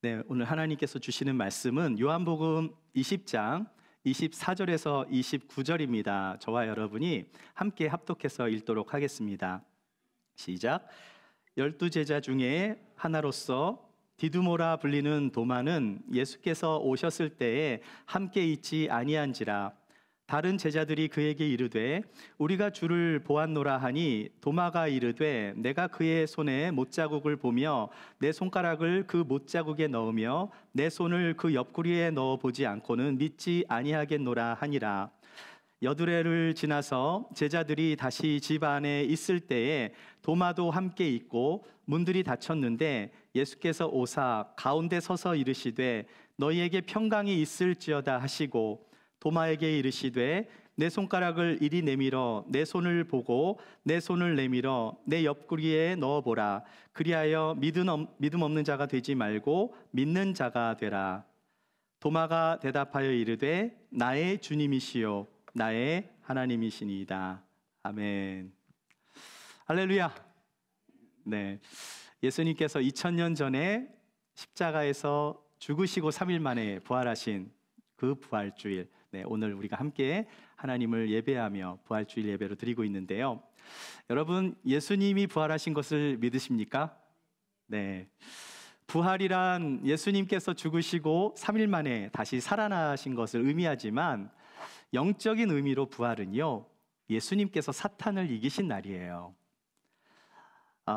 네, 오늘 하나님께서 주시는 말씀은 요한복음 20장 24절에서 29절입니다. 저와 여러분이 함께 합독해서 읽도록 하겠습니다. 시작. 12제자 중에 하나로서 디두모라 불리는 도마는 예수께서 오셨을 때에 함께 있지 아니한지라. 다른 제자들이 그에게 이르되 우리가 주를 보았노라 하니 도마가 이르되 내가 그의 손에 못자국을 보며 내 손가락을 그 못자국에 넣으며 내 손을 그 옆구리에 넣어 보지 않고는 믿지 아니하겠노라 하니라. 여드레를 지나서 제자들이 다시 집 안에 있을 때에 도마도 함께 있고 문들이 닫혔는데 예수께서 오사 가운데 서서 이르시되 너희에게 평강이 있을지어다 하시고 도마에게 이르시되 내 손가락을 이리 내밀어 내 손을 보고 내 손을 내밀어 내 옆구리에 넣어보라. 그리하여 믿음 없는 자가 되지 말고 믿는 자가 되라. 도마가 대답하여 이르되 나의 주님이시요 나의 하나님이시니이다. 아멘. 할렐루야. 네, 예수님께서 2000년 전에 십자가에서 죽으시고 3일 만에 부활하신 그 부활주일, 네, 오늘 우리가 함께 하나님을 예배하며 부활주일 예배로 드리고 있는데요. 여러분, 예수님이 부활하신 것을 믿으십니까? 네, 부활이란 예수님께서 죽으시고 3일 만에 다시 살아나신 것을 의미하지만 영적인 의미로 부활은요, 예수님께서 사탄을 이기신 날이에요.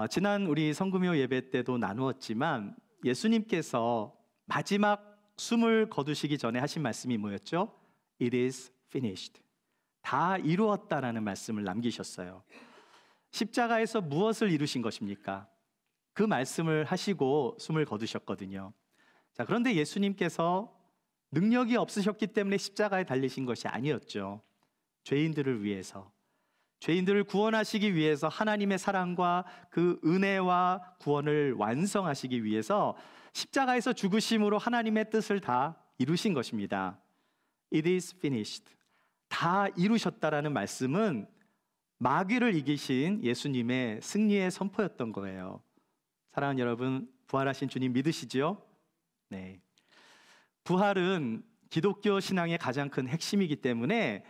지난 우리 성금요 예배 때도 나누었지만 예수님께서 마지막 숨을 거두시기 전에 하신 말씀이 뭐였죠? It is finished. 다 이루었다라는 말씀을 남기셨어요. 십자가에서 무엇을 이루신 것입니까? 그 말씀을 하시고 숨을 거두셨거든요. 자, 그런데 예수님께서 능력이 없으셨기 때문에 십자가에 달리신 것이 아니었죠. 죄인들을 위해서, 죄인들을 구원하시기 위해서, 하나님의 사랑과 그 은혜와 구원을 완성하시기 위해서 십자가에서 죽으심으로 하나님의 뜻을 다 이루신 것입니다. It is finished. 다 이루셨다라는 말씀은 마귀를 이기신 예수님의 승리의 선포였던 거예요. 사랑하는 여러분, 부활하신 주님 믿으시죠? 네. 부활은 기독교 신앙의 가장 큰 핵심이기 때문에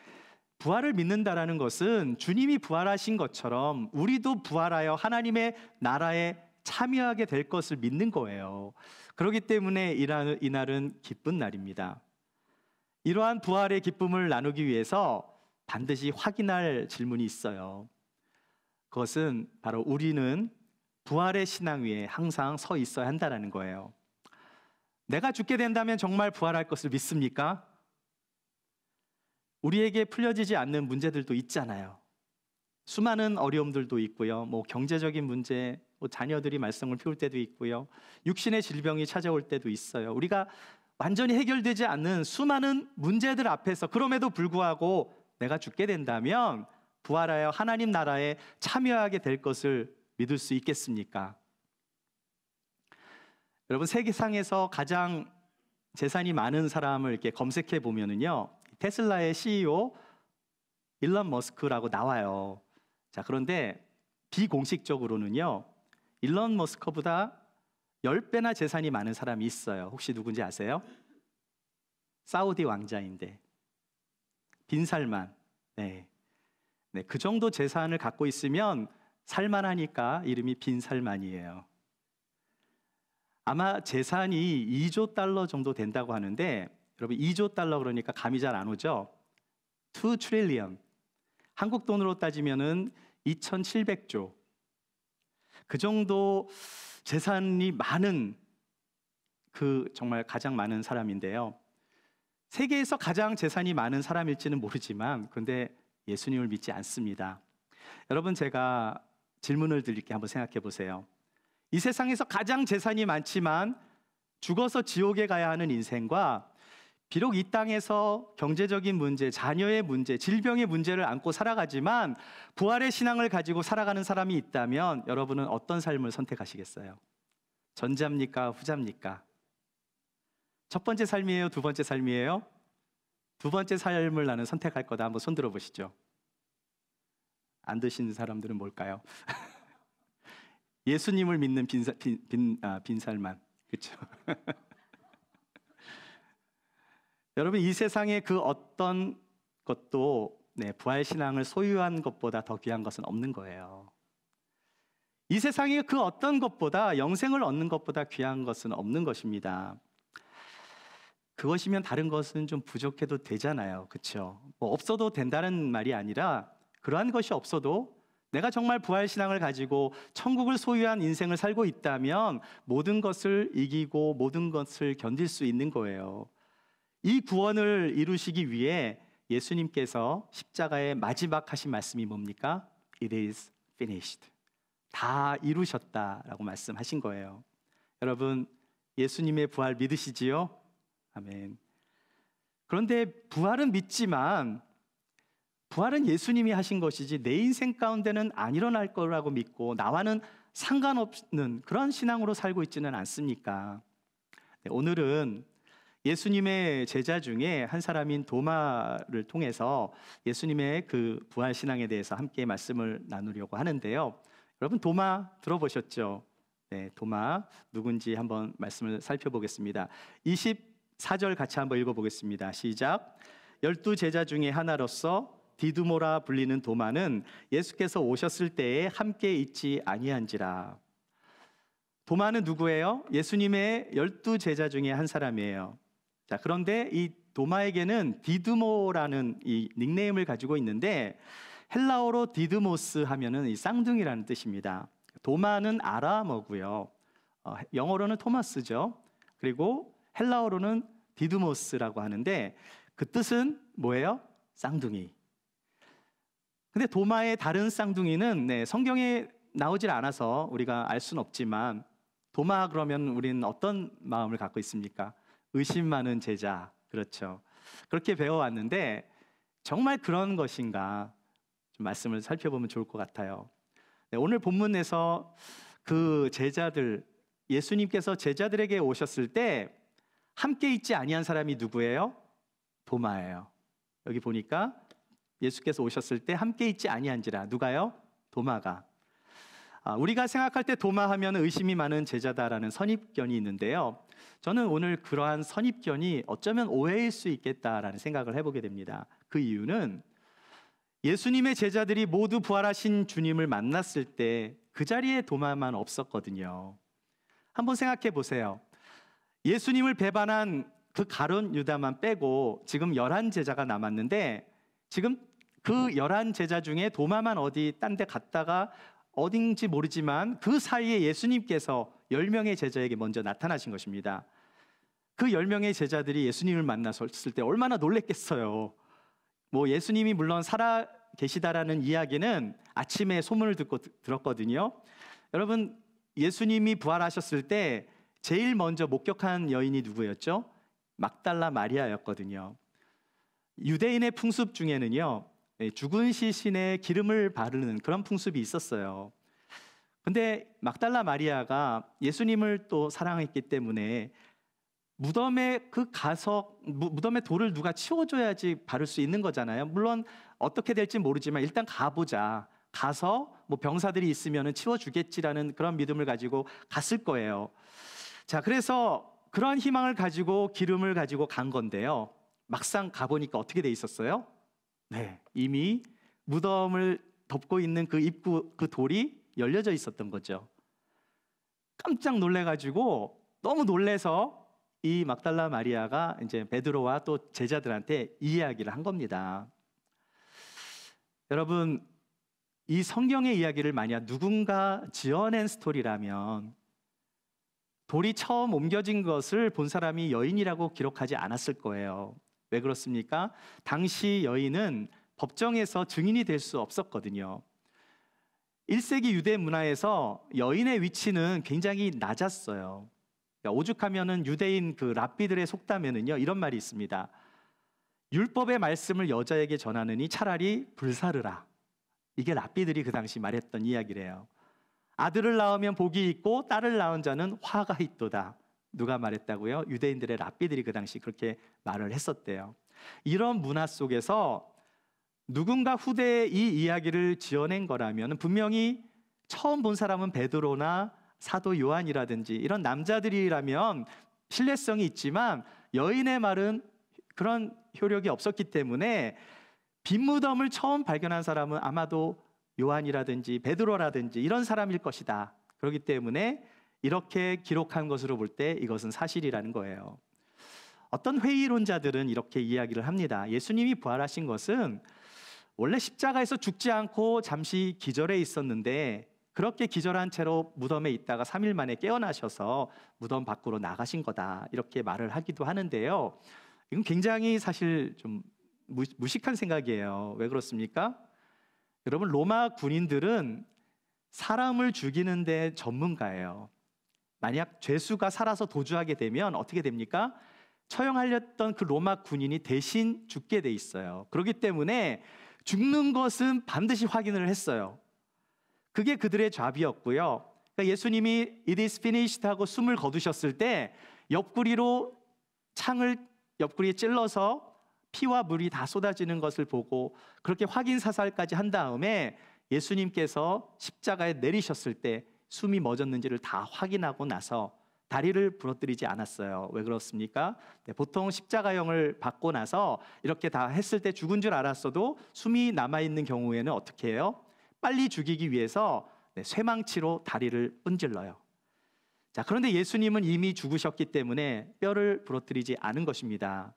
부활을 믿는다라는 것은 주님이 부활하신 것처럼 우리도 부활하여 하나님의 나라에 참여하게 될 것을 믿는 거예요. 그렇기 때문에 이날은 기쁜 날입니다. 이러한 부활의 기쁨을 나누기 위해서 반드시 확인할 질문이 있어요. 그것은 바로 우리는 부활의 신앙 위에 항상 서 있어야 한다는 거예요. 내가 죽게 된다면 정말 부활할 것을 믿습니까? 우리에게 풀려지지 않는 문제들도 있잖아요. 수많은 어려움들도 있고요. 경제적인 문제, 자녀들이 말썽을 피울 때도 있고요. 육신의 질병이 찾아올 때도 있어요. 우리가 완전히 해결되지 않는 수많은 문제들 앞에서 그럼에도 불구하고 내가 죽게 된다면 부활하여 하나님 나라에 참여하게 될 것을 믿을 수 있겠습니까? 여러분, 세계상에서 가장 재산이 많은 사람을 이렇게 검색해 보면은요, 테슬라의 CEO 일론 머스크라고 나와요. 자, 그런데 비공식적으로는요, 일론 머스크보다 10배나 재산이 많은 사람이 있어요. 혹시 누군지 아세요? 사우디 왕자인데 빈살만. 네, 그 정도 재산을 갖고 있으면 살만하니까 이름이 빈살만이에요. 아마 재산이 2조 달러 정도 된다고 하는데, 여러분 2조 달러 그러니까 감이 잘 안 오죠? 2 트릴리언. 한국 돈으로 따지면은 2,700조. 그 정도 재산이 많은, 정말 가장 많은 사람인데요. 세계에서 가장 재산이 많은 사람일지는 모르지만 그런데 예수님을 믿지 않습니다. 여러분, 제가 질문을 드릴게요. 한번 생각해 보세요. 이 세상에서 가장 재산이 많지만 죽어서 지옥에 가야 하는 인생과 비록 이 땅에서 경제적인 문제, 자녀의 문제, 질병의 문제를 안고 살아가지만 부활의 신앙을 가지고 살아가는 사람이 있다면 여러분은 어떤 삶을 선택하시겠어요? 전자입니까? 후자입니까? 첫 번째 삶이에요? 두 번째 삶이에요? 두 번째 삶을 나는 선택할 거다. 한번 손 들어보시죠. 안 드시는 사람들은 뭘까요? 예수님을 믿는 빈살만. 그렇죠? 여러분, 이 세상의 그 어떤 것도 부활 신앙을 소유한 것보다 더 귀한 것은 없는 거예요. 이 세상의 그 어떤 것보다 영생을 얻는 것보다 귀한 것은 없는 것입니다. 그것이면 다른 것은 좀 부족해도 되잖아요. 그렇죠? 뭐 없어도 된다는 말이 아니라 그러한 것이 없어도 내가 정말 부활 신앙을 가지고 천국을 소유한 인생을 살고 있다면 모든 것을 이기고 모든 것을 견딜 수 있는 거예요. 이 구원을 이루시기 위해 예수님께서 십자가의 마지막 하신 말씀이 뭡니까? It is finished. 다 이루셨다라고 말씀하신 거예요. 여러분, 예수님의 부활 믿으시지요? 아멘. 그런데 부활은 믿지만 부활은 예수님이 하신 것이지 내 인생 가운데는 안 일어날 거라고 믿고 나와는 상관없는 그런 신앙으로 살고 있지는 않습니까? 오늘은 예수님의 제자 중에 한 사람인 도마를 통해서 예수님의 그 부활 신앙에 대해서 함께 말씀을 나누려고 하는데요. 여러분, 도마 들어보셨죠? 네, 도마 누군지 한번 말씀을 살펴보겠습니다. 24절 같이 한번 읽어보겠습니다. 시작. 12 제자 중에 하나로서 디두모라 불리는 도마는 예수께서 오셨을 때에 함께 있지 아니한지라. 도마는 누구예요? 예수님의 12 제자 중에 한 사람이에요. 자, 그런데 이 도마에게는 디두모라는 이 닉네임을 가지고 있는데 헬라어로 디드모스 하면은 이 쌍둥이라는 뜻입니다. 도마는 아람어고요. 영어로는 토마스죠. 그리고 헬라어로는 디드모스라고 하는데 그 뜻은 뭐예요? 쌍둥이. 근데 도마의 다른 쌍둥이는 성경에 나오질 않아서 우리가 알 수는 없지만 도마 그러면 우리는 어떤 마음을 갖고 있습니까? 의심 많은 제자. 그렇죠. 그렇게 배워왔는데 정말 그런 것인가 좀 말씀을 살펴보면 좋을 것 같아요. 오늘 본문에서 그 제자들, 예수님께서 제자들에게 오셨을 때 함께 있지 아니한 사람이 누구예요? 도마예요. 여기 보니까 예수께서 오셨을 때 함께 있지 아니한지라. 누가요? 도마가. 우리가 생각할 때 도마하면 의심이 많은 제자다라는 선입견이 있는데요. 저는 오늘 그러한 선입견이 어쩌면 오해일 수 있겠다라는 생각을 해보게 됩니다. 그 이유는 예수님의 제자들이 모두 부활하신 주님을 만났을 때 그 자리에 도마만 없었거든요. 한번 생각해 보세요. 예수님을 배반한 그 가룟 유다만 빼고 지금 11 제자가 남았는데 지금 그 11 제자 중에 도마만 어디 딴 데 갔다가 어딘지 모르지만 그 사이에 예수님께서 10명의 제자에게 먼저 나타나신 것입니다. 그 10명의 제자들이 예수님을 만났을 때 얼마나 놀랬겠어요. 뭐 예수님이 물론 살아 계시다라는 이야기는 아침에 소문을 듣고 들었거든요. 여러분, 예수님이 부활하셨을 때 제일 먼저 목격한 여인이 누구였죠? 막달라 마리아였거든요. 유대인의 풍습 중에는요, 죽은 시신에 기름을 바르는 그런 풍습이 있었어요. 근데 막달라 마리아가 예수님을 또 사랑했기 때문에 무덤에 무덤에 돌을 누가 치워줘야지 바를 수 있는 거잖아요. 물론 어떻게 될지 모르지만 일단 가보자. 가서 뭐 병사들이 있으면 치워주겠지라는 그런 믿음을 가지고 갔을 거예요. 자, 그래서 그런 희망을 가지고 기름을 가지고 간 건데요. 막상 가보니까 어떻게 돼 있었어요? 네, 이미 무덤을 덮고 있는 그 입구, 그 돌이 열려져 있었던 거죠. 깜짝 놀래가지고 너무 놀래서 이 막달라 마리아가 이제 베드로와 또 제자들한테 이 이야기를 한 겁니다. 여러분, 이 성경의 이야기를 만약 누군가 지어낸 스토리라면 돌이 처음 옮겨진 것을 본 사람이 여인이라고 기록하지 않았을 거예요. 왜 그렇습니까? 당시 여인은 법정에서 증인이 될 수 없었거든요. 1세기 유대 문화에서 여인의 위치는 굉장히 낮았어요. 오죽하면은 유대인 그 랍비들의 속담에는요, 이런 말이 있습니다. 율법의 말씀을 여자에게 전하느니 차라리 불사르라. 이게 랍비들이 그 당시 말했던 이야기래요. 아들을 낳으면 복이 있고 딸을 낳은 자는 화가 있도다. 누가 말했다고요? 유대인들의 랍비들이 그 당시 그렇게 말을 했었대요. 이런 문화 속에서 누군가 후대에 이 이야기를 지어낸 거라면 분명히 처음 본 사람은 베드로나 사도 요한이라든지 이런 남자들이라면 신뢰성이 있지만 여인의 말은 그런 효력이 없었기 때문에 빈 무덤을 처음 발견한 사람은 아마도 요한이라든지 베드로라든지 이런 사람일 것이다. 그렇기 때문에 이렇게 기록한 것으로 볼 때 이것은 사실이라는 거예요. 어떤 회의론자들은 이렇게 이야기를 합니다. 예수님이 부활하신 것은 원래 십자가에서 죽지 않고 잠시 기절해 있었는데 그렇게 기절한 채로 무덤에 있다가 3일 만에 깨어나셔서 무덤 밖으로 나가신 거다. 이렇게 말을 하기도 하는데요. 이건 굉장히 사실 좀 무식한 생각이에요. 왜 그렇습니까? 여러분, 로마 군인들은 사람을 죽이는데 전문가예요. 만약 죄수가 살아서 도주하게 되면 어떻게 됩니까? 처형하렸던 그 로마 군인이 대신 죽게 돼 있어요. 그렇기 때문에 죽는 것은 반드시 확인을 했어요. 그게 그들의 잡이었고요. 그러니까 예수님이 It is finished 하고 숨을 거두셨을 때 옆구리로 창을 옆구리에 찔러서 피와 물이 다 쏟아지는 것을 보고 그렇게 확인 사살까지 한 다음에 예수님께서 십자가에 내리셨을 때 숨이 멎었는지를 다 확인하고 나서 다리를 부러뜨리지 않았어요. 왜 그렇습니까? 보통 십자가형을 받고 나서 이렇게 다 했을 때 죽은 줄 알았어도 숨이 남아있는 경우에는 어떻게 해요? 빨리 죽이기 위해서 쇠망치로 다리를 분질러요. 자, 그런데 예수님은 이미 죽으셨기 때문에 뼈를 부러뜨리지 않은 것입니다.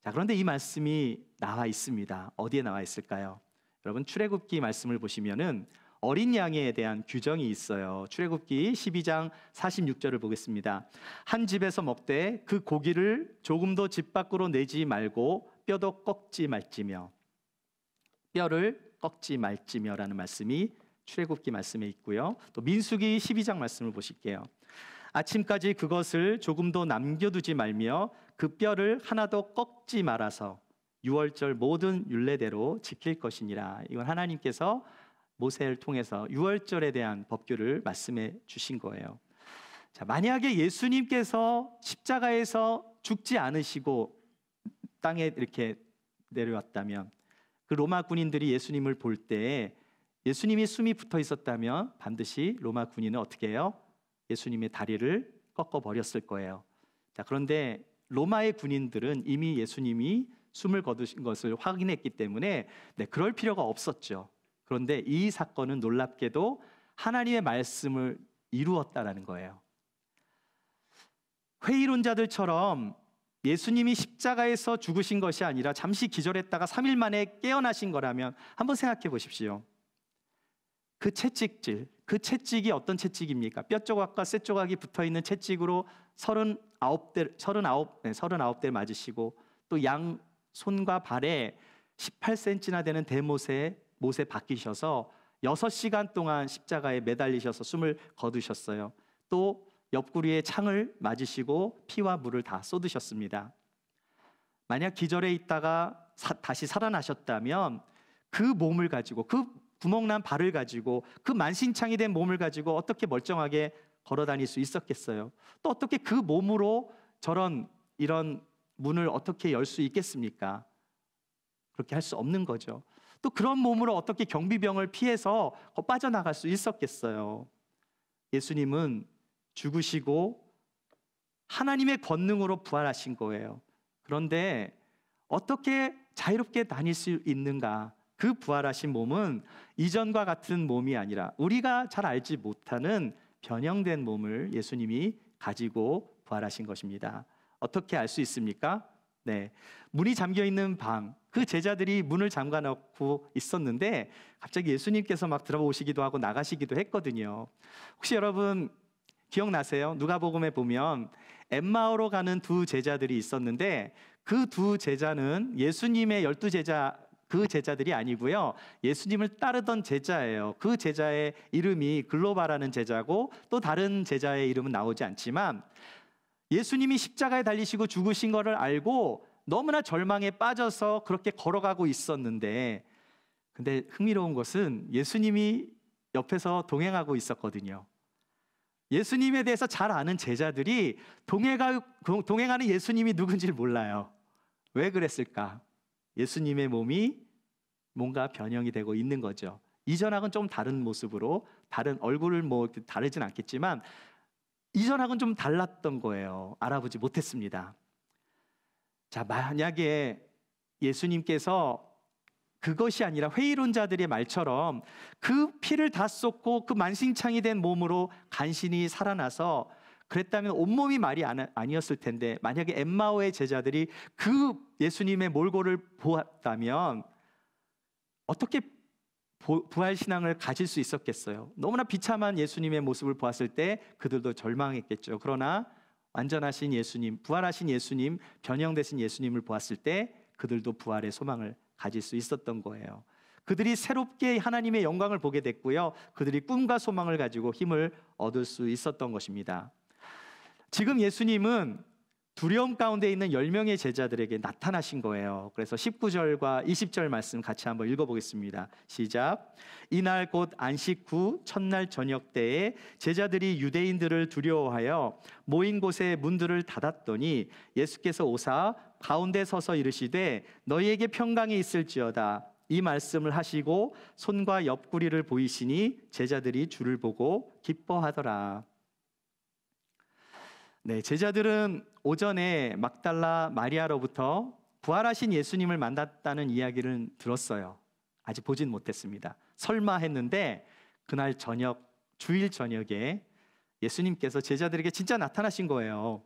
자, 그런데 이 말씀이 나와 있습니다. 어디에 나와 있을까요? 여러분, 출애굽기 말씀을 보시면은 어린 양에 대한 규정이 있어요. 출애굽기 12장 46절을 보겠습니다. 한 집에서 먹되 그 고기를 조금도 집 밖으로 내지 말고 뼈도 꺾지 말지며, 뼈를 꺾지 말지며라는 말씀이 출애굽기 말씀에 있고요. 또 민수기 12장 말씀을 보실게요. 아침까지 그것을 조금도 남겨두지 말며 그 뼈를 하나도 꺾지 말아서 유월절 모든 율례대로 지킬 것이니라. 이건 하나님께서 모세를 통해서 유월절에 대한 법규를 말씀해 주신 거예요. 자, 만약에 예수님께서 십자가에서 죽지 않으시고 땅에 이렇게 내려왔다면 그 로마 군인들이 예수님을 볼 때 예수님이 숨이 붙어 있었다면 반드시 로마 군인은 어떻게 해요? 예수님의 다리를 꺾어 버렸을 거예요. 자, 그런데 로마의 군인들은 이미 예수님이 숨을 거두신 것을 확인했기 때문에 그럴 필요가 없었죠. 그런데 이 사건은 놀랍게도 하나님의 말씀을 이루었다라는 거예요. 회의론자들처럼 예수님이 십자가에서 죽으신 것이 아니라 잠시 기절했다가 3일 만에 깨어나신 거라면 한번 생각해 보십시오. 그 채찍질, 그 채찍이 어떤 채찍입니까? 뼈 조각과 쇠 조각이 붙어있는 채찍으로 39대 맞으시고 또 양 손과 발에 18cm나 되는 대못에 못에 박히셔서 6시간 동안 십자가에 매달리셔서 숨을 거두셨어요. 또 옆구리에 창을 맞으시고 피와 물을 다 쏟으셨습니다. 만약 기절해 있다가 다시 살아나셨다면 그 몸을 가지고, 그 구멍난 발을 가지고, 그 만신창이 된 몸을 가지고 어떻게 멀쩡하게 걸어 다닐 수 있었겠어요? 또 어떻게 그 몸으로 이런 문을 어떻게 열 수 있겠습니까? 그렇게 할 수 없는 거죠. 또 그런 몸으로 어떻게 경비병을 피해서 빠져나갈 수 있었겠어요? 예수님은 죽으시고 하나님의 권능으로 부활하신 거예요. 그런데 어떻게 자유롭게 다닐 수 있는가? 그 부활하신 몸은 이전과 같은 몸이 아니라 우리가 잘 알지 못하는 변형된 몸을 예수님이 가지고 부활하신 것입니다. 어떻게 알 수 있습니까? 문이 잠겨 있는 방, 그 제자들이 문을 잠가 놓고 있었는데 갑자기 예수님께서 막 들어오시기도 하고 나가시기도 했거든요. 혹시 여러분 기억나세요? 누가복음에 보면 엠마오로 가는 두 제자들이 있었는데 그 두 제자는 예수님의 12제자 그 제자들이 아니고요, 예수님을 따르던 제자예요. 그 제자의 이름이 글로바라는 제자고 또 다른 제자의 이름은 나오지 않지만 예수님이 십자가에 달리시고 죽으신 것을 알고 너무나 절망에 빠져서 그렇게 걸어가고 있었는데, 근데 흥미로운 것은 예수님이 옆에서 동행하고 있었거든요. 예수님에 대해서 잘 아는 제자들이 동행하는 예수님이 누군지 몰라요. 왜 그랬을까? 예수님의 몸이 뭔가 변형이 되고 있는 거죠. 이전하고는 좀 다른 모습으로, 다른 얼굴을 뭐 다르진 않겠지만 이전하고는 좀 달랐던 거예요. 알아보지 못했습니다. 자, 만약에 예수님께서 그것이 아니라 회의론자들의 말처럼 그 피를 다 쏟고 그 만신창이 된 몸으로 간신히 살아나서 그랬다면 온몸이 말이 아니었을 텐데, 만약에 엠마오의 제자들이 그 예수님의 몰골을 보았다면 어떻게 부활 신앙을 가질 수 있었겠어요? 너무나 비참한 예수님의 모습을 보았을 때 그들도 절망했겠죠. 그러나 완전하신 예수님, 부활하신 예수님, 변형되신 예수님을 보았을 때 그들도 부활의 소망을 가질 수 있었던 거예요. 그들이 새롭게 하나님의 영광을 보게 됐고요, 그들이 꿈과 소망을 가지고 힘을 얻을 수 있었던 것입니다. 지금 예수님은 두려움 가운데 있는 10명의 제자들에게 나타나신 거예요. 그래서 19절과 20절 말씀 같이 한번 읽어보겠습니다. 시작. 이날 곧 안식 후 첫날 저녁 때에 제자들이 유대인들을 두려워하여 모인 곳에 문들을 닫았더니 예수께서 오사 가운데 서서 이르시되 너희에게 평강이 있을지어다. 이 말씀을 하시고 손과 옆구리를 보이시니 제자들이 주를 보고 기뻐하더라. 네, 제자들은 오전에 막달라 마리아로부터 부활하신 예수님을 만났다는 이야기를 들었어요. 아직 보진 못했습니다. 설마 했는데 그날 저녁, 주일 저녁에 예수님께서 제자들에게 진짜 나타나신 거예요.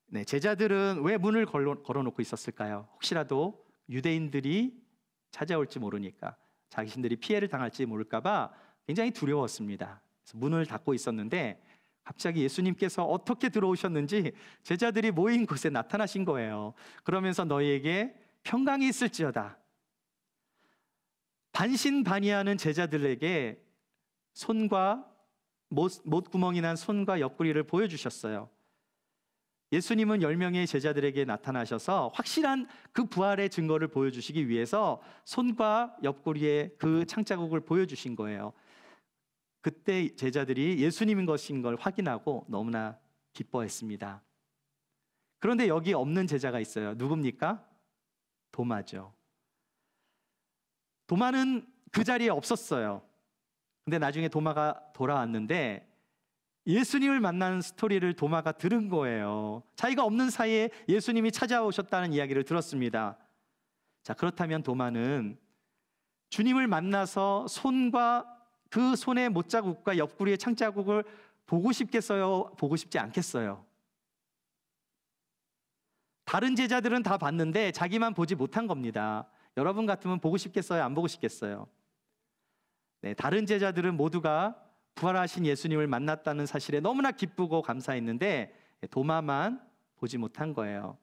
네, 제자들은 왜 문을 걸어놓고 있었을까요? 혹시라도 유대인들이 찾아올지 모르니까, 자신들이 피해를 당할지 모를까 봐 굉장히 두려웠습니다. 그래서 문을 닫고 있었는데 갑자기 예수님께서 어떻게 들어오셨는지 제자들이 모인 곳에 나타나신 거예요. 그러면서 너희에게 평강이 있을지어다. 반신반의하는 제자들에게 손과 못구멍이 난 손과 옆구리를 보여주셨어요. 예수님은 10명의 제자들에게 나타나셔서 확실한 그 부활의 증거를 보여주시기 위해서 손과 옆구리의 그 창자국을 보여주신 거예요. 그때 제자들이 예수님인 것인 걸 확인하고 너무나 기뻐했습니다. 그런데 여기 없는 제자가 있어요. 누굽니까? 도마죠. 도마는 그 자리에 없었어요. 근데 나중에 도마가 돌아왔는데 예수님을 만난 스토리를 도마가 들은 거예요. 자기가 없는 사이에 예수님이 찾아오셨다는 이야기를 들었습니다. 자, 그렇다면 도마는 주님을 만나서 손과 그 손의 못자국과 옆구리의 창자국을 보고 싶겠어요? 보고 싶지 않겠어요? 다른 제자들은 다 봤는데 자기만 보지 못한 겁니다. 여러분 같으면 보고 싶겠어요? 안 보고 싶겠어요? 네, 다른 제자들은 모두가 부활하신 예수님을 만났다는 사실에 너무나 기쁘고 감사했는데 도마만 보지 못한 거예요.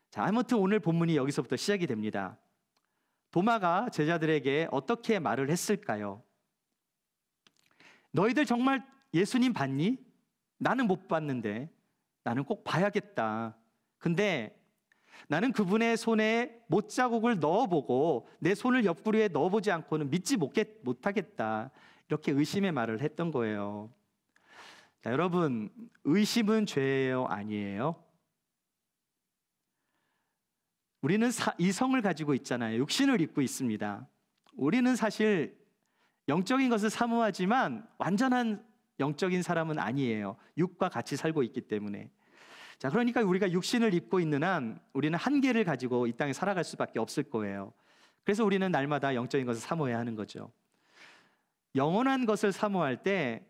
자, 아무튼 오늘 본문이 여기서부터 시작이 됩니다. 도마가 제자들에게 어떻게 말을 했을까요? 너희들 정말 예수님 봤니? 나는 못 봤는데 나는 꼭 봐야겠다. 근데 나는 그분의 손에 못자국을 넣어보고 내 손을 옆구리에 넣어보지 않고는 믿지 못하겠다. 이렇게 의심의 말을 했던 거예요. 자, 여러분, 의심은 죄예요? 아니에요? 우리는 이성을 가지고 있잖아요. 육신을 입고 있습니다. 우리는 사실 영적인 것을 사모하지만 완전한 영적인 사람은 아니에요. 육과 같이 살고 있기 때문에. 자, 그러니까 우리가 육신을 입고 있는 한 우리는 한계를 가지고 이 땅에 살아갈 수밖에 없을 거예요. 그래서 우리는 날마다 영적인 것을 사모해야 하는 거죠. 영원한 것을 사모할 때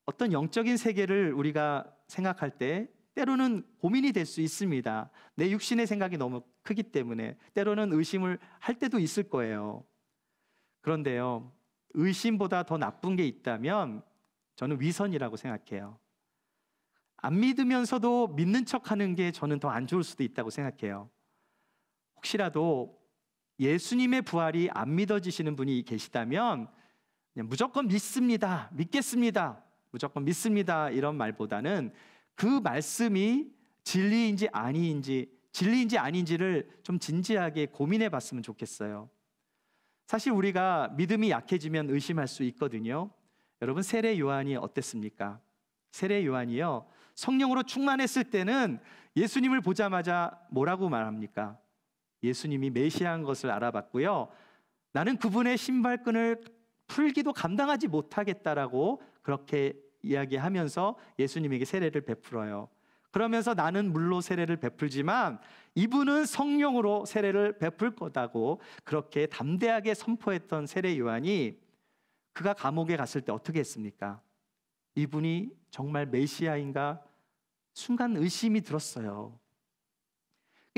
어떤 영적인 세계를 우리가 생각할 때 때로는 고민이 될 수 있습니다. 내 육신의 생각이 너무 크기 때문에 때로는 의심을 할 때도 있을 거예요. 그런데요, 의심보다 더 나쁜 게 있다면 저는 위선이라고 생각해요. 안 믿으면서도 믿는 척하는 게 저는 더 안 좋을 수도 있다고 생각해요. 혹시라도 예수님의 부활이 안 믿어지시는 분이 계시다면 그냥 무조건 믿습니다, 믿겠습니다, 무조건 믿습니다 이런 말보다는 그 말씀이 진리인지 아닌지를 좀 진지하게 고민해 봤으면 좋겠어요. 사실 우리가 믿음이 약해지면 의심할 수 있거든요. 여러분, 세례 요한이 어땠습니까? 세례 요한이요, 성령으로 충만했을 때는 예수님을 보자마자 뭐라고 말합니까? 예수님이 메시아인 것을 알아봤고요, 나는 그분의 신발끈을 풀기도 감당하지 못하겠다라고 그렇게 이야기하면서 예수님에게 세례를 베풀어요. 그러면서 나는 물로 세례를 베풀지만 이분은 성령으로 세례를 베풀 거다고 그렇게 담대하게 선포했던 세례 요한이 그가 감옥에 갔을 때 어떻게 했습니까? 이분이 정말 메시아인가 순간 의심이 들었어요.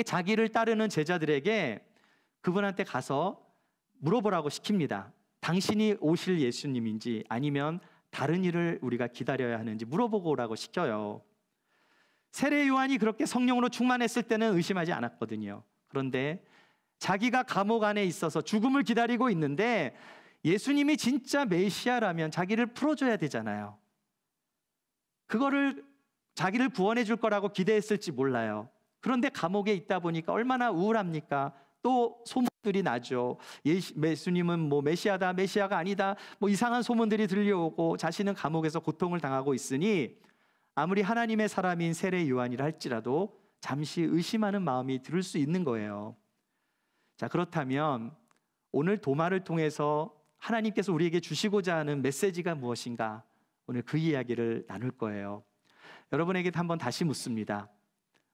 자기를 따르는 제자들에게 그분한테 가서 물어보라고 시킵니다. 당신이 오실 예수님인지 아니면 다른 일을 우리가 기다려야 하는지 물어보고 오라고 시켜요. 세례 요한이 그렇게 성령으로 충만했을 때는 의심하지 않았거든요. 그런데 자기가 감옥 안에 있어서 죽음을 기다리고 있는데 예수님이 진짜 메시아라면 자기를 풀어줘야 되잖아요. 그거를 자기를 구원해 줄 거라고 기대했을지 몰라요. 그런데 감옥에 있다 보니까 얼마나 우울합니까? 또 소문들이 나죠. 예수님은 뭐 메시아다, 메시아가 아니다, 뭐 이상한 소문들이 들려오고 자신은 감옥에서 고통을 당하고 있으니 아무리 하나님의 사람인 세례 요한이라 할지라도 잠시 의심하는 마음이 들을 수 있는 거예요. 자, 그렇다면 오늘 도마를 통해서 하나님께서 우리에게 주시고자 하는 메시지가 무엇인가? 오늘 그 이야기를 나눌 거예요. 여러분에게 한번 다시 묻습니다.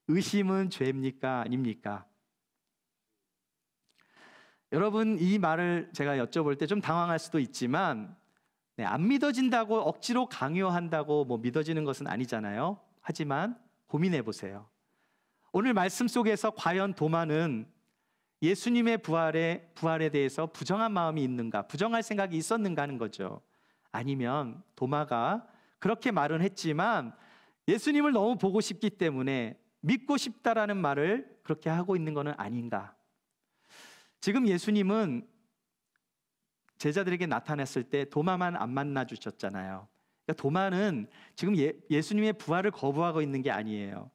의심은 죄입니까? 아닙니까? 여러분, 이 말을 제가 여쭤볼 때 좀 당황할 수도 있지만 안 믿어진다고 억지로 강요한다고 뭐 믿어지는 것은 아니잖아요. 하지만 고민해 보세요. 오늘 말씀 속에서 과연 도마는 예수님의 부활에 대해서 부정한 마음이 있는가, 부정할 생각이 있었는가 하는 거죠. 아니면 도마가 그렇게 말은 했지만 예수님을 너무 보고 싶기 때문에 믿고 싶다라는 말을 그렇게 하고 있는 것은 아닌가. 지금 예수님은 제자들에게 나타났을 때 도마만 안 만나 주셨잖아요. 그러니까 도마는 지금 예수님의 부활을 거부하고 있는 게 아니에요.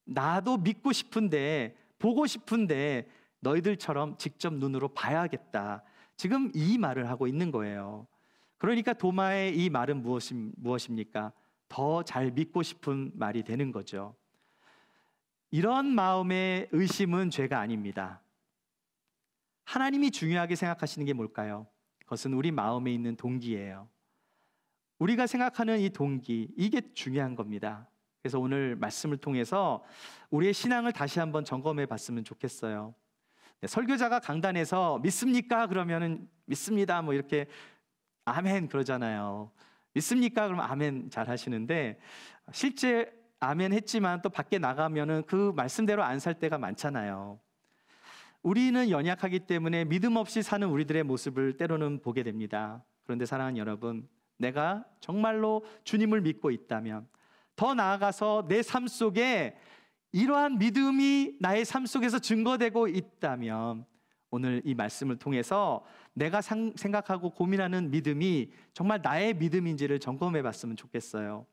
나도 믿고 싶은데, 보고 싶은데 너희들처럼 직접 눈으로 봐야겠다. 지금 이 말을 하고 있는 거예요. 그러니까 도마의 이 말은 무엇입니까? 더 잘 믿고 싶은 말이 되는 거죠. 이런 마음의 의심은 죄가 아닙니다. 하나님이 중요하게 생각하시는 게 뭘까요? 그것은 우리 마음에 있는 동기예요. 우리가 생각하는 이 동기, 이게 중요한 겁니다. 그래서 오늘 말씀을 통해서 우리의 신앙을 다시 한번 점검해 봤으면 좋겠어요. 설교자가 강단에서 믿습니까? 그러면은 믿습니다. 뭐 이렇게 아멘 그러잖아요. 믿습니까? 그러면 아멘 잘 하시는데 실제 아멘 했지만 또 밖에 나가면은 그 말씀대로 안 살 때가 많잖아요. 우리는 연약하기 때문에 믿음 없이 사는 우리들의 모습을 때로는 보게 됩니다. 그런데 사랑하는 여러분, 내가 정말로 주님을 믿고 있다면, 더 나아가서 내 삶 속에 이러한 믿음이 나의 삶 속에서 증거되고 있다면 오늘 이 말씀을 통해서 내가 생각하고 고민하는 믿음이 정말 나의 믿음인지를 점검해 봤으면 좋겠어요.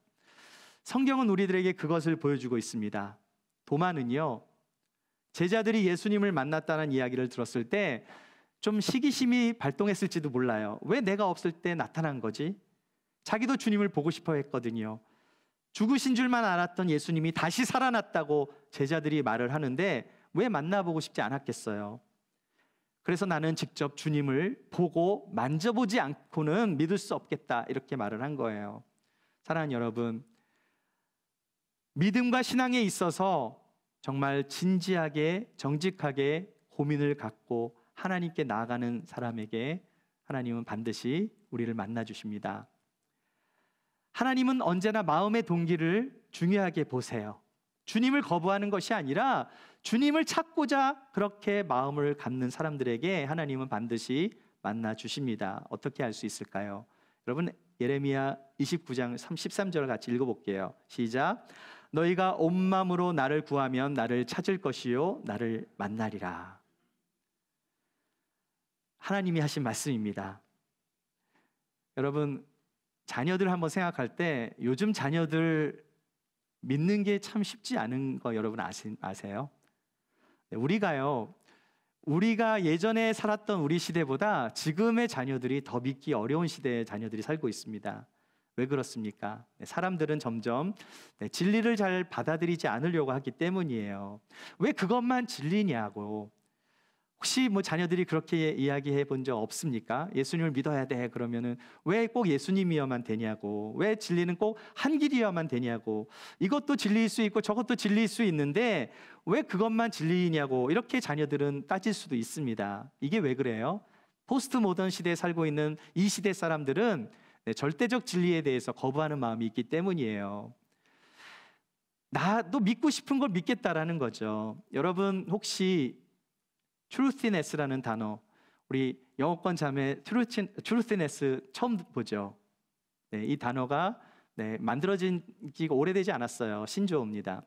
성경은 우리들에게 그것을 보여주고 있습니다. 도마는요, 제자들이 예수님을 만났다는 이야기를 들었을 때 좀 시기심이 발동했을지도 몰라요. 왜 내가 없을 때 나타난 거지? 자기도 주님을 보고 싶어 했거든요. 죽으신 줄만 알았던 예수님이 다시 살아났다고 제자들이 말을 하는데 왜 만나보고 싶지 않았겠어요? 그래서 나는 직접 주님을 보고 만져보지 않고는 믿을 수 없겠다, 이렇게 말을 한 거예요. 사랑하는 여러분, 믿음과 신앙에 있어서 정말 진지하게 정직하게 고민을 갖고 하나님께 나아가는 사람에게 하나님은 반드시 우리를 만나 주십니다. 하나님은 언제나 마음의 동기를 중요하게 보세요. 주님을 거부하는 것이 아니라 주님을 찾고자 그렇게 마음을 갖는 사람들에게 하나님은 반드시 만나 주십니다. 어떻게 할 수 있을까요? 여러분, 예레미야 29장 13절 같이 읽어볼게요. 시작. 너희가 온 마음으로 나를 구하면 나를 찾을 것이요 나를 만나리라. 하나님이 하신 말씀입니다. 여러분, 자녀들 한번 생각할 때 요즘 자녀들 믿는 게 참 쉽지 않은 거 여러분 아세요? 우리가 예전에 살았던 우리 시대보다 지금의 자녀들이 더 믿기 어려운 시대의 자녀들이 살고 있습니다. 왜 그렇습니까? 사람들은 점점 진리를 잘 받아들이지 않으려고 하기 때문이에요. 왜 그것만 진리냐고. 혹시 뭐 자녀들이 그렇게 이야기해 본 적 없습니까? 예수님을 믿어야 돼. 그러면은 왜 꼭 예수님이어만 되냐고, 왜 진리는 꼭 한 길이어만 되냐고, 이것도 진리일 수 있고 저것도 진리일 수 있는데 왜 그것만 진리냐고, 이렇게 자녀들은 따질 수도 있습니다. 이게 왜 그래요? 포스트 모던 시대에 살고 있는 이 시대 사람들은 절대적 진리에 대해서 거부하는 마음이 있기 때문이에요. 나도 믿고 싶은 걸 믿겠다라는 거죠. 여러분 혹시 truthiness라는 단어, 우리 영어권 자매 truthiness 처음 보죠? 네, 이 단어가 만들어진 지가 오래되지 않았어요. 신조어입니다.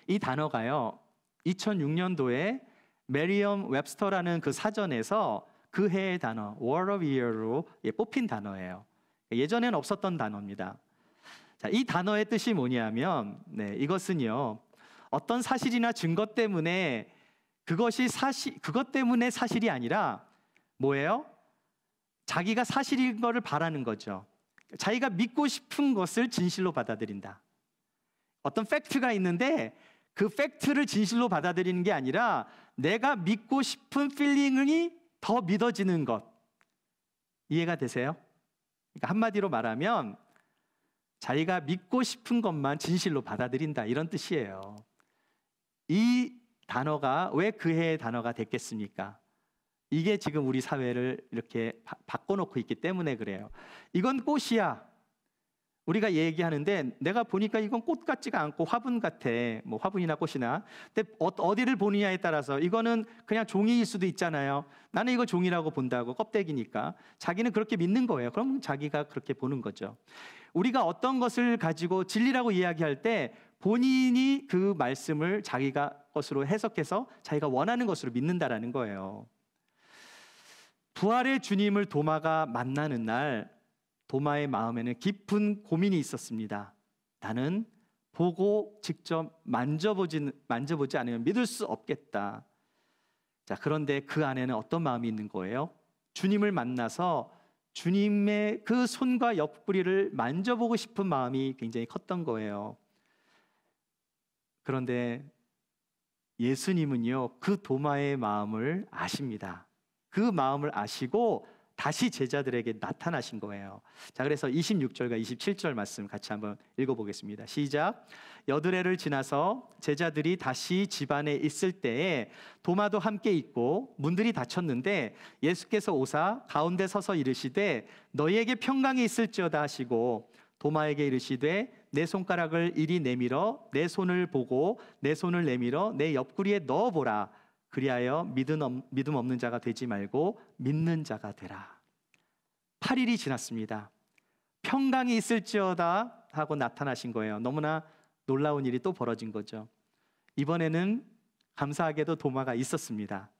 이 단어가요, 2006년도에 메리엄 웹스터라는 그 사전에서 그 해의 단어 Word of Year로 뽑힌 단어예요. 예전에는 없었던 단어입니다. 자, 이 단어의 뜻이 뭐냐면 이것은요, 어떤 사실이나 증거 때문에 그것 때문에 사실이 아니라 뭐예요? 자기가 사실인 것을 바라는 거죠. 자기가 믿고 싶은 것을 진실로 받아들인다. 어떤 팩트가 있는데 그 팩트를 진실로 받아들이는 게 아니라 내가 믿고 싶은 필링이 더 믿어지는 것. 이해가 되세요? 그러니까 한마디로 말하면 자기가 믿고 싶은 것만 진실로 받아들인다, 이런 뜻이에요. 이 단어가 왜 그 해의 단어가 됐겠습니까? 이게 지금 우리 사회를 이렇게 바꿔놓고 있기 때문에 그래요. 이건 꽃이야. 우리가 얘기하는데 내가 보니까 이건 꽃 같지가 않고 화분 같아. 뭐 화분이나 꽃이나. 근데 어디를 보느냐에 따라서 이거는 그냥 종이일 수도 있잖아요. 나는 이거 종이라고 본다고, 껍데기니까. 자기는 그렇게 믿는 거예요. 그럼 자기가 그렇게 보는 거죠. 우리가 어떤 것을 가지고 진리라고 이야기할 때 본인이 그 말씀을 자기가 것으로 해석해서 자기가 원하는 것으로 믿는다라는 거예요. 부활의 주님을 도마가 만나는 날, 도마의 마음에는 깊은 고민이 있었습니다. 나는 보고 직접 만져보지 않으면 믿을 수 없겠다. 자, 그런데 그 안에는 어떤 마음이 있는 거예요? 주님을 만나서 주님의 그 손과 옆구리를 만져보고 싶은 마음이 굉장히 컸던 거예요. 그런데 예수님은요, 그 도마의 마음을 아십니다. 그 마음을 아시고 다시 제자들에게 나타나신 거예요. 자, 그래서 26절과 27절 말씀 같이 한번 읽어보겠습니다. 시작. 여드레를 지나서 제자들이 다시 집안에 있을 때에 도마도 함께 있고 문들이 닫혔는데 예수께서 오사 가운데 서서 이르시되 너희에게 평강이 있을지어다 하시고 도마에게 이르시되 내 손가락을 이리 내밀어 내 손을 보고 내 손을 내밀어 내 옆구리에 넣어보라. 그리하여 믿음 없는 자가 되지 말고 믿는 자가 되라. 8일이 지났습니다. 평강이 있을지어다 하고 나타나신 거예요. 너무나 놀라운 일이 또 벌어진 거죠. 이번에는 감사하게도 도마가 있었습니다.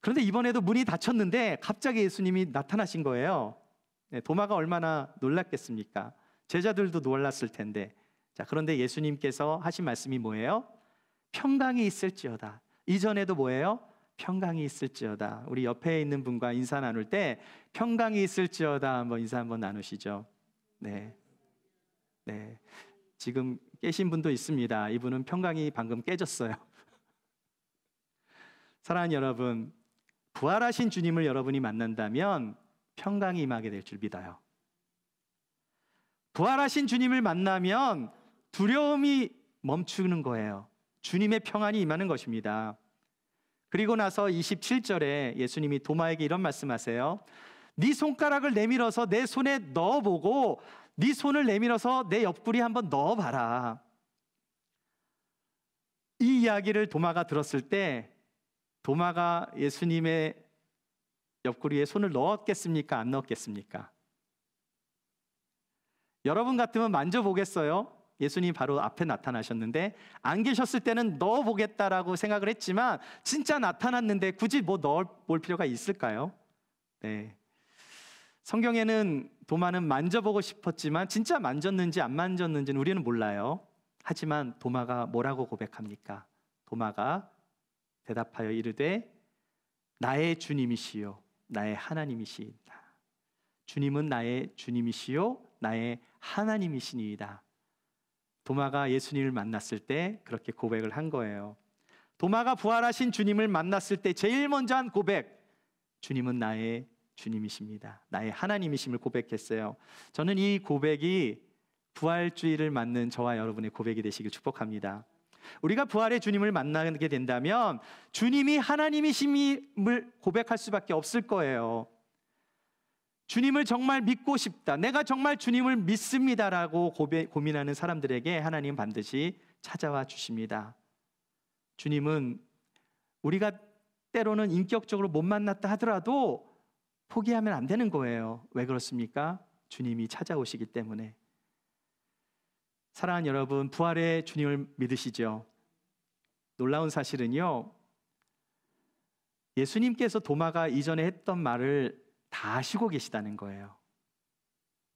그런데 이번에도 문이 닫혔는데 갑자기 예수님이 나타나신 거예요. 도마가 얼마나 놀랐겠습니까? 제자들도 놀랐을 텐데. 자, 그런데 예수님께서 하신 말씀이 뭐예요? 평강이 있을지어다. 이전에도 뭐예요? 평강이 있을지어다. 우리 옆에 있는 분과 인사 나눌 때 평강이 있을지어다 한번 인사 한번 나누시죠. 네. 지금 깨신 분도 있습니다. 이분은 평강이 방금 깨졌어요. 사랑하는 여러분, 부활하신 주님을 여러분이 만난다면 평강이 임하게 될 줄 믿어요. 부활하신 주님을 만나면 두려움이 멈추는 거예요. 주님의 평안이 임하는 것입니다. 그리고 나서 27절에 예수님이 도마에게 이런 말씀하세요. 네 손가락을 내밀어서 내 손에 넣어보고 네 손을 내밀어서 내 옆구리 한번 넣어봐라. 이 이야기를 도마가 들었을 때 도마가 예수님의 옆구리에 손을 넣었겠습니까? 안 넣었겠습니까? 여러분 같으면 만져보겠어요? 예수님이 바로 앞에 나타나셨는데 안 계셨을 때는 넣어보겠다라고 생각을 했지만 진짜 나타났는데 굳이 뭐 넣어볼 필요가 있을까요? 네. 성경에는 도마는 만져보고 싶었지만 진짜 만졌는지 안 만졌는지는 우리는 몰라요. 하지만 도마가 뭐라고 고백합니까? 도마가 대답하여 이르되 나의 주님이시요 나의 하나님이시이다. 주님은 나의 주님이시요 나의 하나님이시니이다. 도마가 예수님을 만났을 때 그렇게 고백을 한 거예요. 도마가 부활하신 주님을 만났을 때 제일 먼저 한 고백, 주님은 나의 주님이십니다. 나의 하나님이심을 고백했어요. 저는 이 고백이 부활주의를 맞는 저와 여러분의 고백이 되시길 축복합니다. 우리가 부활의 주님을 만나게 된다면 주님이 하나님이심을 고백할 수밖에 없을 거예요. 주님을 정말 믿고 싶다, 내가 정말 주님을 믿습니다라고 고민하는 사람들에게 하나님 반드시 찾아와 주십니다. 주님은 우리가 때로는 인격적으로 못 만났다 하더라도 포기하면 안 되는 거예요. 왜 그렇습니까? 주님이 찾아오시기 때문에. 사랑하는 여러분, 부활의 주님을 믿으시죠? 놀라운 사실은요, 예수님께서 도마가 이전에 했던 말을 다 아시고 계시다는 거예요.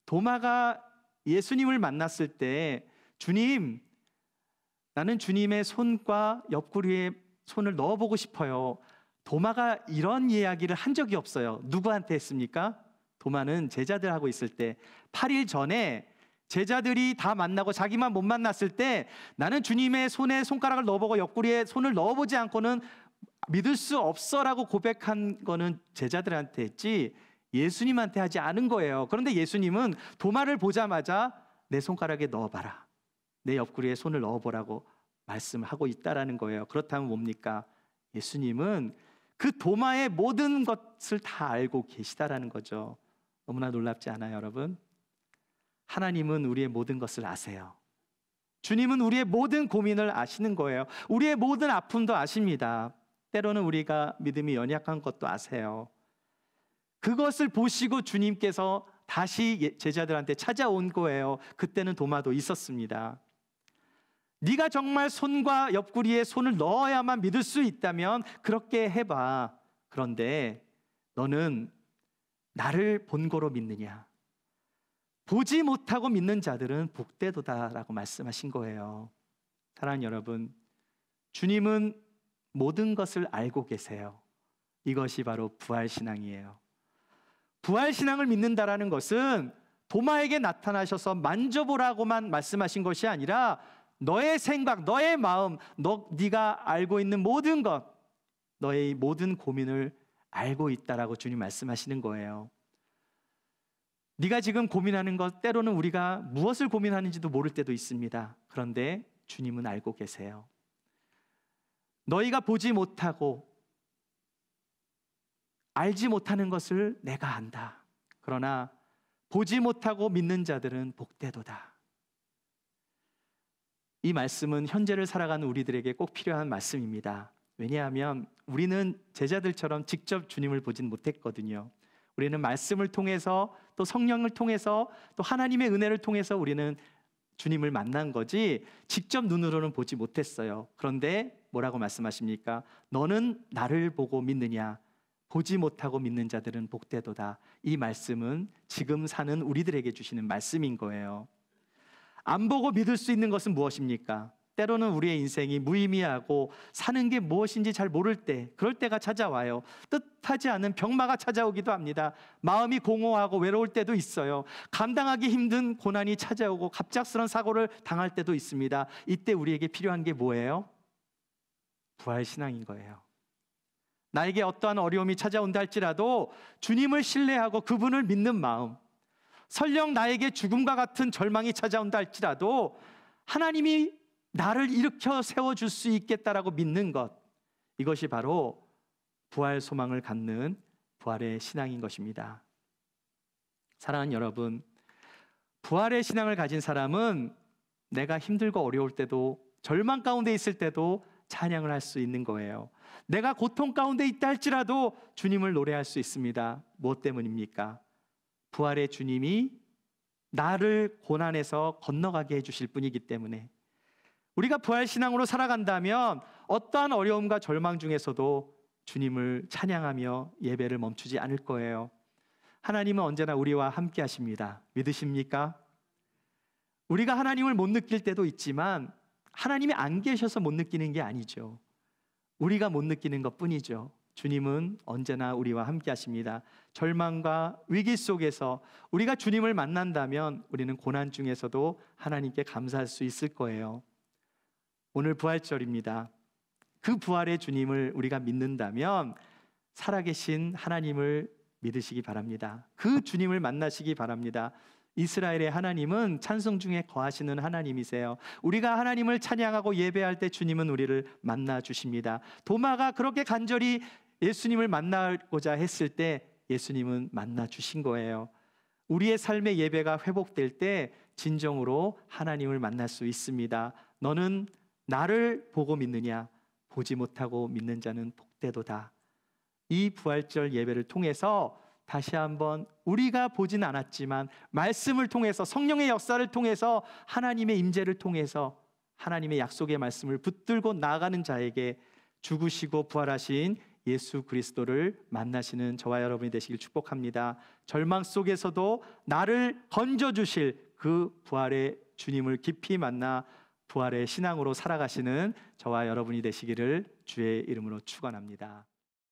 도마가 예수님을 만났을 때 주님, 나는 주님의 손과 옆구리에 손을 넣어보고 싶어요. 도마가 이런 이야기를 한 적이 없어요. 누구한테 했습니까? 도마는 제자들하고 있을 때 8일 전에 제자들이 다 만나고 자기만 못 만났을 때 나는 주님의 손에 손가락을 넣어보고 옆구리에 손을 넣어보지 않고는 믿을 수 없어라고 고백한 거는 제자들한테 했지 예수님한테 하지 않은 거예요. 그런데 예수님은 도마를 보자마자 내 손가락에 넣어봐라, 내 옆구리에 손을 넣어보라고 말씀하고 있다라는 거예요. 그렇다면 뭡니까? 예수님은 그 도마의 모든 것을 다 알고 계시다라는 거죠. 너무나 놀랍지 않아요, 여러분? 하나님은 우리의 모든 것을 아세요. 주님은 우리의 모든 고민을 아시는 거예요. 우리의 모든 아픔도 아십니다. 때로는 우리가 믿음이 연약한 것도 아세요. 그것을 보시고 주님께서 다시 제자들한테 찾아온 거예요. 그때는 도마도 있었습니다. 네가 정말 손과 옆구리에 손을 넣어야만 믿을 수 있다면 그렇게 해봐. 그런데 너는 나를 본고로 믿느냐? 보지 못하고 믿는 자들은 복되도다라고 말씀하신 거예요. 사랑하는 여러분, 주님은 모든 것을 알고 계세요. 이것이 바로 부활신앙이에요. 부활신앙을 믿는다라는 것은 도마에게 나타나셔서 만져보라고만 말씀하신 것이 아니라 너의 생각, 너의 마음, 네가 알고 있는 모든 것, 너의 모든 고민을 알고 있다라고 주님 말씀하시는 거예요. 네가 지금 고민하는 것, 때로는 우리가 무엇을 고민하는지도 모를 때도 있습니다. 그런데 주님은 알고 계세요. 너희가 보지 못하고 알지 못하는 것을 내가 안다. 그러나 보지 못하고 믿는 자들은 복되도다. 이 말씀은 현재를 살아가는 우리들에게 꼭 필요한 말씀입니다. 왜냐하면 우리는 제자들처럼 직접 주님을 보진 못했거든요. 우리는 말씀을 통해서 또 성령을 통해서 또 하나님의 은혜를 통해서 우리는 주님을 만난 거지 직접 눈으로는 보지 못했어요. 그런데 뭐라고 말씀하십니까? 너는 나를 보고 믿느냐? 보지 못하고 믿는 자들은 복되도다. 이 말씀은 지금 사는 우리들에게 주시는 말씀인 거예요. 안 보고 믿을 수 있는 것은 무엇입니까? 때로는 우리의 인생이 무의미하고 사는 게 무엇인지 잘 모를 때, 그럴 때가 찾아와요. 뜻하지 않은 병마가 찾아오기도 합니다. 마음이 공허하고 외로울 때도 있어요. 감당하기 힘든 고난이 찾아오고 갑작스러운 사고를 당할 때도 있습니다. 이때 우리에게 필요한 게 뭐예요? 부활신앙인 거예요. 나에게 어떠한 어려움이 찾아온다 할지라도 주님을 신뢰하고 그분을 믿는 마음, 설령 나에게 죽음과 같은 절망이 찾아온다 할지라도 하나님이 나를 일으켜 세워줄 수 있겠다라고 믿는 것, 이것이 바로 부활 소망을 갖는 부활의 신앙인 것입니다. 사랑하는 여러분, 부활의 신앙을 가진 사람은 내가 힘들고 어려울 때도, 절망 가운데 있을 때도 찬양을 할 수 있는 거예요. 내가 고통 가운데 있다 할지라도 주님을 노래할 수 있습니다. 무엇 때문입니까? 부활의 주님이 나를 고난에서 건너가게 해주실 분이기 때문에. 우리가 부활신앙으로 살아간다면 어떠한 어려움과 절망 중에서도 주님을 찬양하며 예배를 멈추지 않을 거예요. 하나님은 언제나 우리와 함께 하십니다. 믿으십니까? 우리가 하나님을 못 느낄 때도 있지만 하나님이 안 계셔서 못 느끼는 게 아니죠. 우리가 못 느끼는 것뿐이죠. 주님은 언제나 우리와 함께 하십니다. 절망과 위기 속에서 우리가 주님을 만난다면 우리는 고난 중에서도 하나님께 감사할 수 있을 거예요. 오늘 부활절입니다. 그 부활의 주님을 우리가 믿는다면 살아계신 하나님을 믿으시기 바랍니다. 그 주님을 만나시기 바랍니다. 이스라엘의 하나님은 찬송 중에 거하시는 하나님이세요. 우리가 하나님을 찬양하고 예배할 때 주님은 우리를 만나 주십니다. 도마가 그렇게 간절히 예수님을 만나고자 했을 때 예수님은 만나 주신 거예요. 우리의 삶의 예배가 회복될 때 진정으로 하나님을 만날 수 있습니다. 너는 나를 보고 믿느냐? 보지 못하고 믿는 자는 복되도다. 이 부활절 예배를 통해서 다시 한번 우리가 보진 않았지만 말씀을 통해서, 성령의 역사를 통해서, 하나님의 임재를 통해서 하나님의 약속의 말씀을 붙들고 나아가는 자에게 죽으시고 부활하신 예수 그리스도를 만나시는 저와 여러분이 되시길 축복합니다. 절망 속에서도 나를 건져주실 그 부활의 주님을 깊이 만나 부활의 신앙으로 살아가시는 저와 여러분이 되시기를 주의 이름으로 축원합니다.